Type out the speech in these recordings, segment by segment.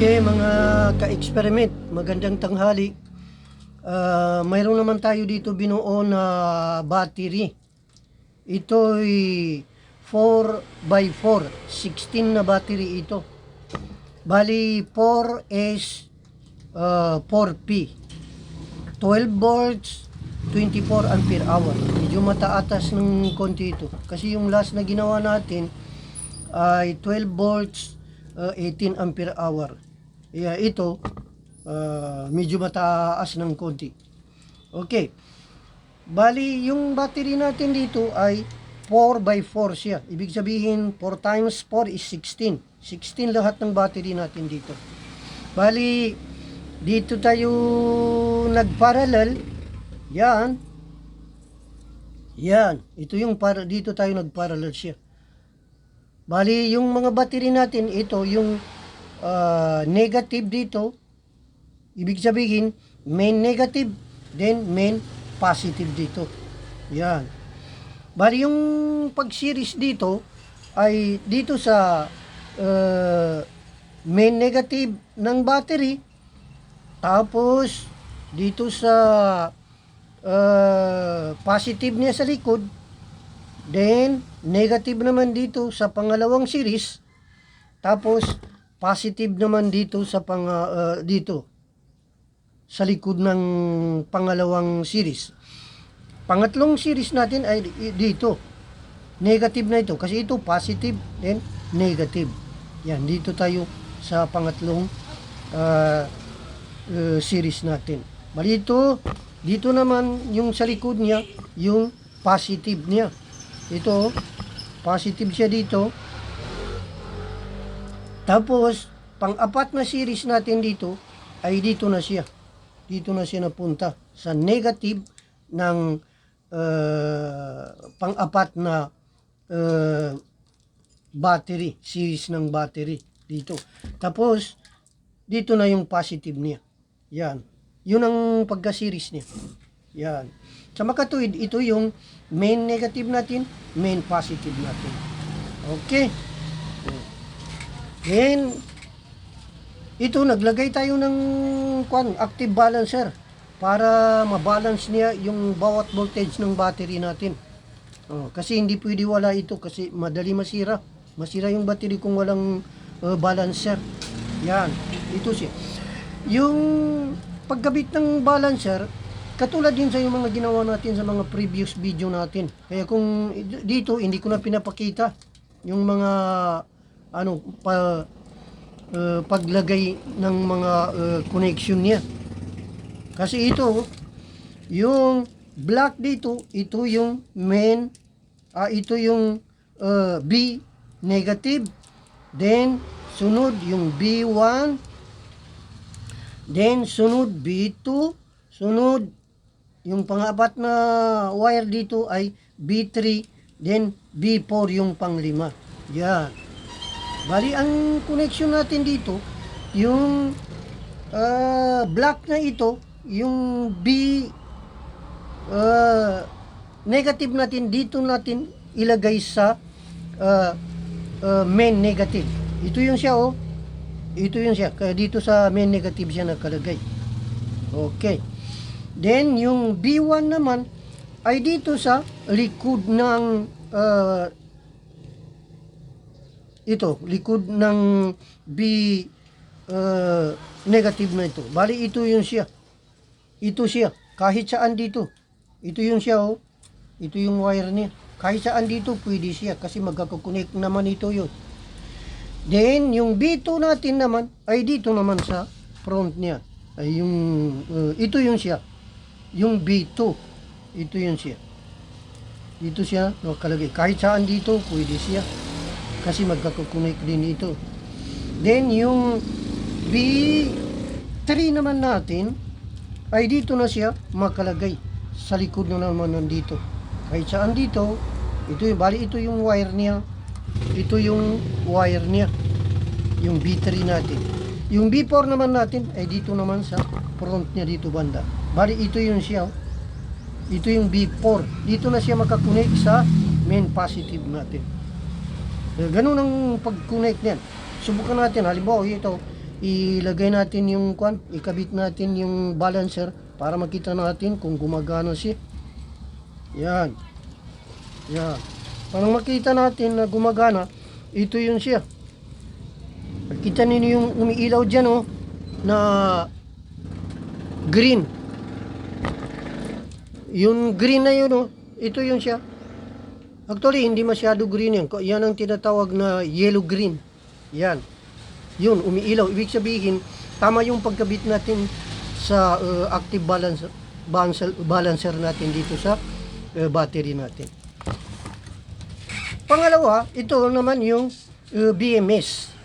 Okay, mga ka-experiment, magandang tanghali. Mayroon naman tayo dito binuo na battery. Ito'y 4x4, 16 na battery ito. Bali 4S 4P, 12 volts, 24 ampere hour. Medyo mataatas ng konti ito. Kasi yung last na ginawa natin ay 12 volts, 18 ampere hour. Yeah, ito medyo mataas ng konti. Okay. Bali, yung battery natin dito ay 4x4 siya. Ibig sabihin, 4 times 4 is 16. 16 lahat ng battery natin dito. Bali, dito tayo nagparallel. Yan. Yan. Ito yung dito tayo nagparallel siya. Bali, yung mga battery natin, ito yung negative dito. Ibig sabihin, main negative, then main positive dito. Yan. Bali, yung pag-series dito, ay dito sa main negative ng battery, tapos dito sa positive niya sa likod, then negative naman dito sa pangalawang series, tapos positive naman dito sa dito sa likod ng pangalawang series. Pangatlong series natin ay dito. Negative na ito kasi ito positive then negative. Yan, dito tayo sa pangatlong series natin. Bali dito naman yung sa likod niya, yung positive niya. Ito, positive siya dito. Tapos, pang-apat na series natin dito, ay dito na siya. Dito na siya napunta sa negative ng pang-apat na battery, series ng battery dito. Tapos, dito na yung positive niya. Yan. Yun ang pagka-series niya. Yan. Sa makatuwid, ito yung main negative natin, main positive natin. Okay. Then, ito, naglagay tayo ng active balancer para mabalance niya yung bawat voltage ng battery natin. Kasi hindi pwede wala ito kasi madali masira. Masira yung battery kung walang balancer. Yan. Ito siya. Yung pagkabit ng balancer, katulad din sa yung mga ginawa natin sa mga previous video natin. Kaya kung dito, hindi ko na pinapakita yung mga paglagay ng mga connection niya. Kasi ito, yung black dito, ito yung main, ito yung B negative, then sunod yung B1, then sunod B2, sunod yung pang-apat na wire dito ay B3, then B4 yung pang-lima. Yan. Bali, ang connection natin dito, yung black na ito, yung B negative natin, dito natin ilagay sa main negative. Ito yung siya, oh. Ito yung siya. Kaya dito sa main negative siya nakalagay. Okay. Then, yung B1 naman, ay dito sa likod ng likod ng B negative na ito. Bali, ito yung siya. Ito siya. Kahit saan dito. Ito yung siya, oh. Ito yung wire niya. Kahit saan dito, pwede siya. Kasi magkakakonect naman ito yun. Then, yung B2 natin naman, ay dito naman sa front niya. Ay yung, ito yung siya. Yung B2. Ito yung siya. Dito siya, nakalagay. Kahit saan dito, pwede siya. Kasi magkakakonect din ito. Then, yung B3 naman natin, ay dito na siya makalagay. Sa likod na naman nandito. Kahit saan dito, ito yung, bali ito yung wire niya. Ito yung wire niya. Yung B3 natin. Yung B4 naman natin, ay dito naman sa front niya dito banda. Bali ito yung siya. Ito yung B4. Dito na siya makakonect sa main positive natin. Ganun ang pag-connect niyan. Subukan natin. Halimbawa, ito, ilagay natin yung kwan, ikabit natin yung balancer para makita natin kung gumagana siya. Yan. Yan. Para makita natin na gumagana, ito yun siya. Kita ninyo yung umiilaw dyan, oh, na green. Yung green na yun, oh, ito yun siya. Actually, hindi masyado green yan. Yan ang tinatawag na yellow green. Yan. Yun, umiilaw. Ibig sabihin, tama yung pagkabit natin sa active balancer natin dito sa battery natin. Pangalawa, ito naman yung BMS,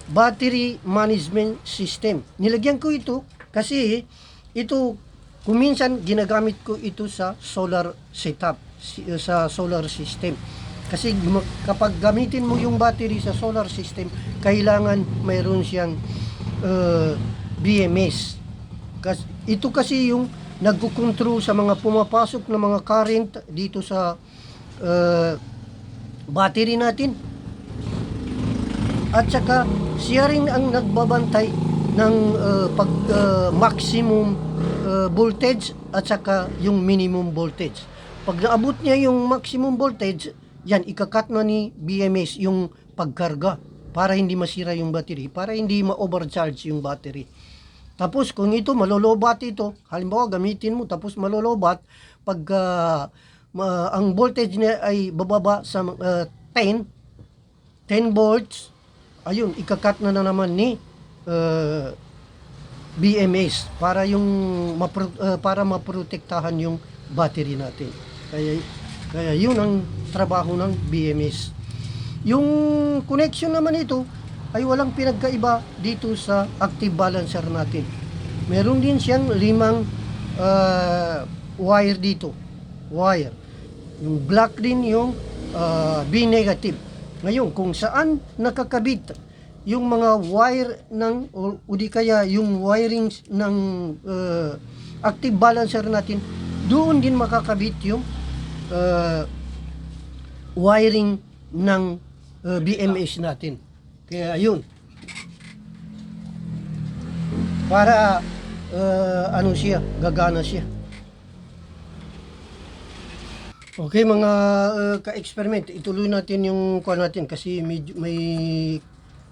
Battery Management System. Nilagyan ko ito kasi ito, kung minsan ginagamit ko ito sa solar setup, sa solar system. Kasi kapag gamitin mo yung battery sa solar system, kailangan mayroon siyang BMS. Ito kasi yung nagkukontrol sa mga pumapasok na mga current dito sa battery natin. At saka siya rin ang nagbabantay ng maximum voltage at saka yung minimum voltage. Pag naabot niya yung maximum voltage, yan, ikakat na ni BMS yung pagkarga para hindi masira yung battery, para hindi ma-overcharge yung battery. Tapos kung ito malolobat ito, halimbawa gamitin mo tapos malolobat, pag ang voltage niya ay bababa sa 10 volts, ayun, ikakat na naman ni BMS para yung para maprotektahan yung battery natin. Kaya yun ang trabaho ng BMS. Yung connection naman ito ay walang pinagkaiba dito sa active balancer natin. Meron din siyang 5 wire dito. Wire. Yung black din yung B negative. Ngayon, kung saan nakakabit yung mga wire ng o di kaya yung wirings ng active balancer natin, doon din makakabit yung wiring ng BMS natin. Kaya yun. Para ano siya, gagana siya. Okay mga ka-experiment, ituloy natin yung kuha natin kasi may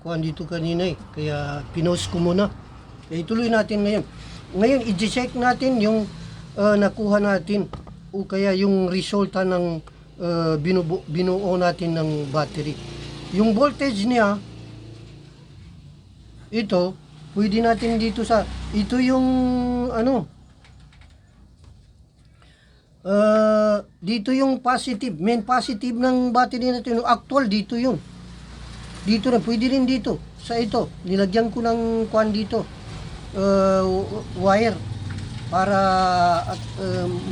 kuha dito kanina eh. Kaya pinost ko muna. Kaya ituloy natin ngayon. Ngayon, i-check natin yung nakuha natin o kaya yung resulta ng binuo natin ng battery. Yung voltage niya, ito, pwede natin dito sa, ito yung ano, dito yung positive, main positive ng battery natin, actual dito yun. Dito na, pwede rin dito, sa ito, nilagyan ko ng kwan dito, wire, para at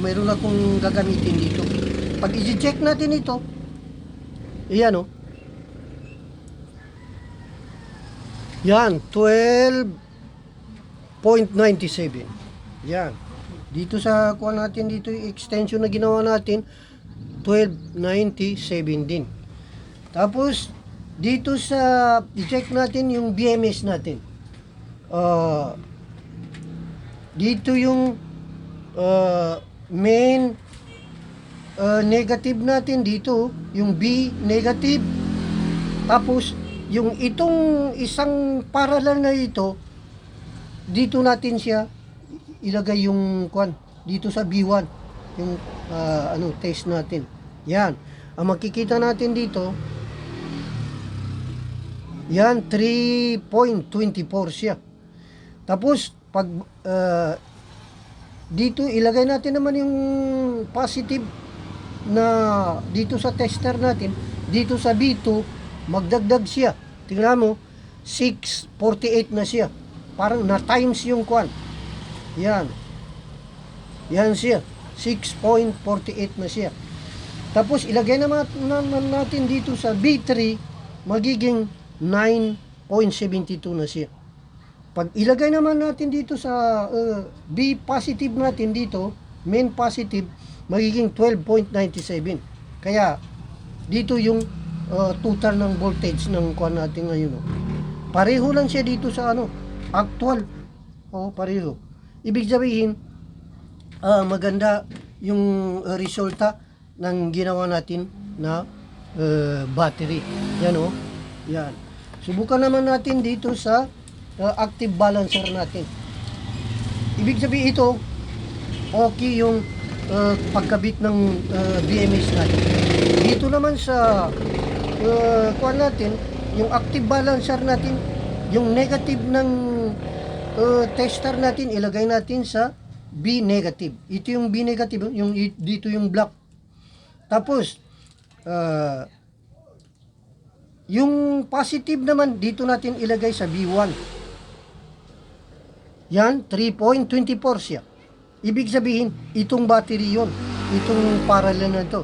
mayroon akong gagamitin dito. Pag i-check natin ito, ayan o, yan, 12.97. Yan. Dito sa kuha natin dito yung extension na ginawa natin 12.97 din. Tapos dito sa i-check natin yung BMS natin. Dito yung main negative natin dito, yung B negative. Tapos yung itong isang parallel na ito, dito natin siya ilagay yung kwan dito sa B1, yung ano test natin. Yan. Ang makikita natin dito, yan 3.24 siya. Tapos pag dito ilagay natin naman yung positive na dito sa tester natin, dito sa B2 magdagdag siya. Tingnan mo, 648 na siya. Parang na times yung kwan. Yan. Yan siya. 6.48 na siya. Tapos ilagay naman natin dito sa B3, magiging 9.72 na siya. Pag ilagay naman natin dito sa B positive natin dito, main positive, magiging 12.97. Kaya dito yung total ng voltage ng kuha natin ngayon. Pareho lang siya dito sa ano, actual. Oo, pareho. Ibig sabihin, maganda yung resulta ng ginawa natin na battery. Yan o. Yan. Subukan naman natin dito sa active balancer natin. Ibig sabihin ito, okay yung pagkabit ng BMS natin. Dito naman sa kuha natin, yung active balancer natin, yung negative ng tester natin, ilagay natin sa B negative. Ito yung B negative, yung dito yung black. Tapos, yung positive naman, dito natin ilagay sa B1. Yan, 3.24 siya. Ibig sabihin, itong battery yon, itong parallel na ito.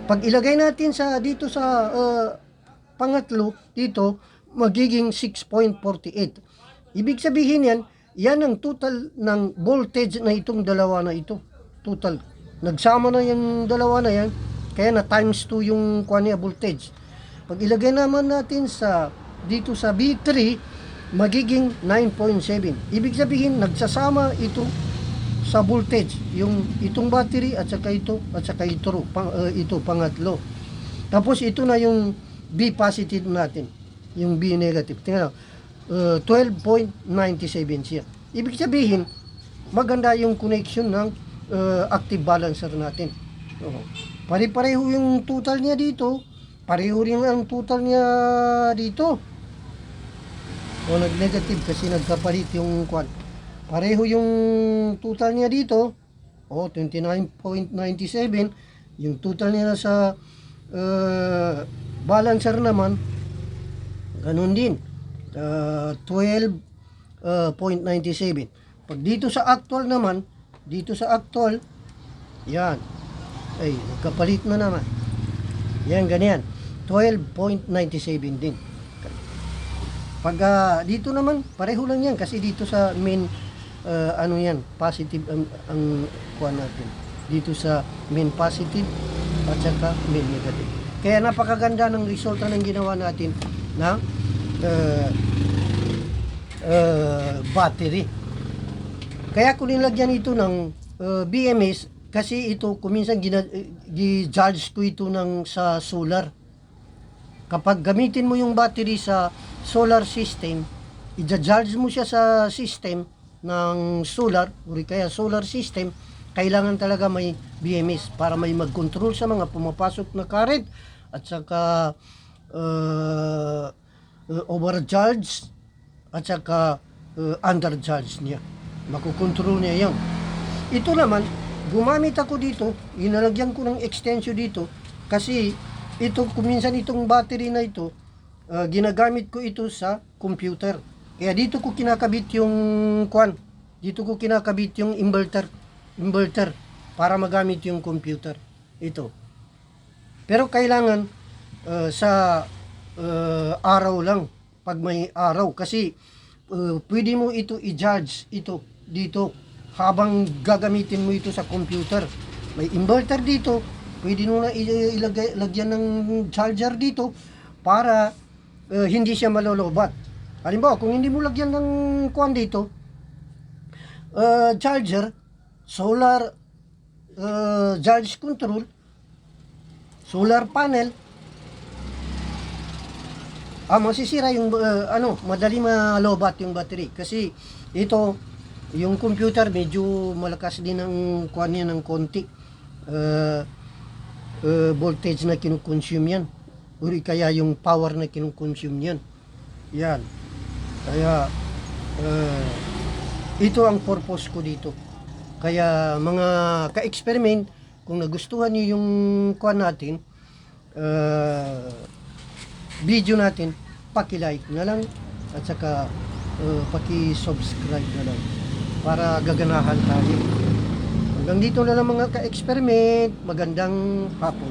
Pag ilagay natin sa dito sa pangatlo, dito, magiging 6.48. Ibig sabihin yan ang total ng voltage na itong dalawa na ito. Total. Nagsama na yung dalawa na yan, kaya na times 2 yung kuha voltage. Pag ilagay naman natin sa dito sa B3, magiging 9.7. Ibig sabihin, nagsasama ito sa voltage, yung itong battery at saka ito ito pangatlo. Tapos ito na yung B positive natin, yung B negative. Tingnan, 12.97 siya. Ibig sabihin, maganda yung connection ng active balancer natin. Pare-pareho yung total niya dito, pareho rin ang total niya dito. O nag-negative kasi nagkapalit yung kwan. Pareho yung total niya dito. O 29.97. Yung total niya sa balancer naman, ganun din. 12.97. Pag dito sa actual naman, yan. Ay, nagkapalit na naman. Yan, ganyan. 12.97 din. Pag dito naman, pareho lang yan kasi dito sa main ano yan, positive ang kuha natin. Dito sa main positive at saka main negative. Kaya napakaganda ng resulta ng ginawa natin na battery. Kaya kung nilagyan ito ng BMS, kasi ito kuminsan gi-charge ko ito sa solar. Kapag gamitin mo yung battery sa solar system, i-charge mo siya sa system ng solar, o kaya solar system, kailangan talaga may BMS para may mag-control sa mga pumapasok na current at saka overcharge at saka undercharge niya. Makukontrol niya yan. Ito naman, gumamit ako dito, inalagyan ko ng extension dito kasi ito, kuminsan itong battery na ito, ginagamit ko ito sa computer. Kaya dito ko kinakabit yung yung inverter para magamit yung computer. Ito. Pero kailangan sa araw lang, pag may araw, kasi pwede mo ito i-charge ito dito habang gagamitin mo ito sa computer. May inverter dito, pwede mo na lagyan ng charger dito para hindi siya malolobat. Halimbawa, kung hindi mo lagyan ng dito, charger, solar charge control, solar panel, masisira yung madali malobat yung battery kasi ito yung computer medyo malakas din ang kuan niya ng konti. Voltage na kinukonsume yan o kaya yung power na kinukonsume yan. Yan. Kaya ito ang purpose ko dito. Kaya mga ka-experiment, kung nagustuhan niyo yung kuan natin, video natin, paki-like na lang at saka paki-subscribe na lang para gaganahan tayo. Hanggang dito na lang mga ka-experiment. Magandang hapon.